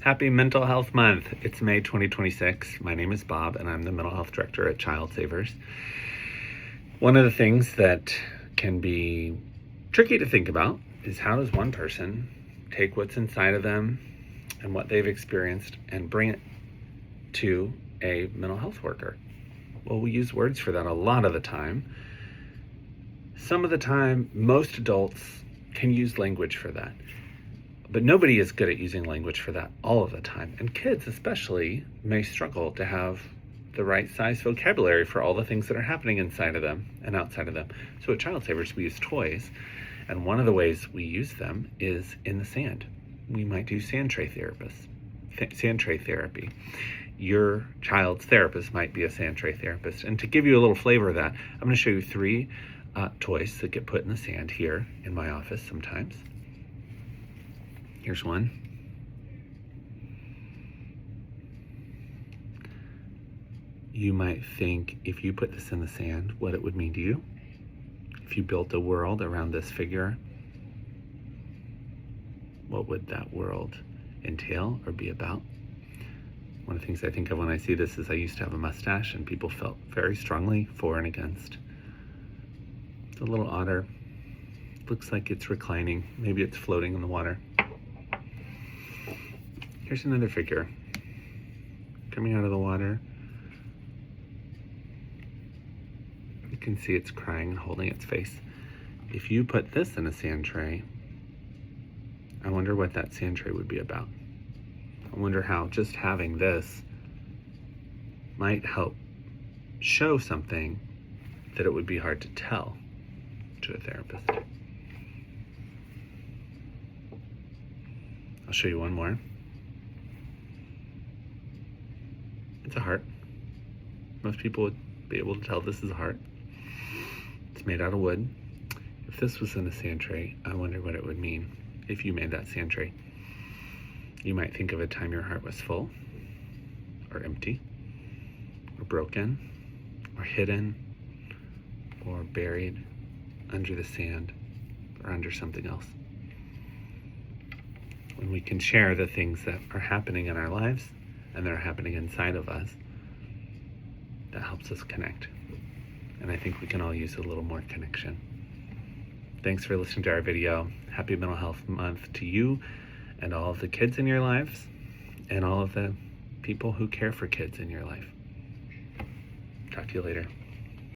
Happy Mental Health Month. It's May 2026. My name is Bob, and I'm the Mental Health Director at ChildSavers. One of the things that can be tricky to think about is how does one person take what's inside of them and what they've experienced and bring it to a mental health worker? Well, we use words for that a lot of the time. Some of the time, most adults can use language for that. But nobody is good at using language for that all of the time. And kids especially may struggle to have the right size vocabulary for all the things that are happening inside of them and outside of them. So at ChildSavers, we use toys. And one of the ways we use them is in the sand. We might do sand tray therapy. Your child's therapist might be a sand tray therapist. And to give you a little flavor of that, I'm going to show you three toys that get put in the sand here in my office sometimes. Here's one. You might think if you put this in the sand, what it would mean to you. If you built a world around this figure, what would that world entail or be about? One of the things I think of when I see this is I used to have a mustache and people felt very strongly for and against. The little otter looks like it's reclining. Maybe it's floating in the water. Here's another figure coming out of the water. You can see it's crying and holding its face. If you put this in a sand tray, I wonder what that sand tray would be about. I wonder how just having this might help show something that it would be hard to tell to a therapist. I'll show you one more. It's a heart. Most people would be able to tell this is a heart. It's made out of wood. If this was in a sand tray, I wonder what it would mean if you made that sand tray. You might think of a time your heart was full, or empty, or broken, or hidden, or buried under the sand, or under something else. When we can share the things that are happening in our lives and that are happening inside of us, that helps us connect. And I think we can all use a little more connection. Thanks for listening to our video. Happy Mental Health Month to you and all of the kids in your lives and all of the people who care for kids in your life. Talk to you later.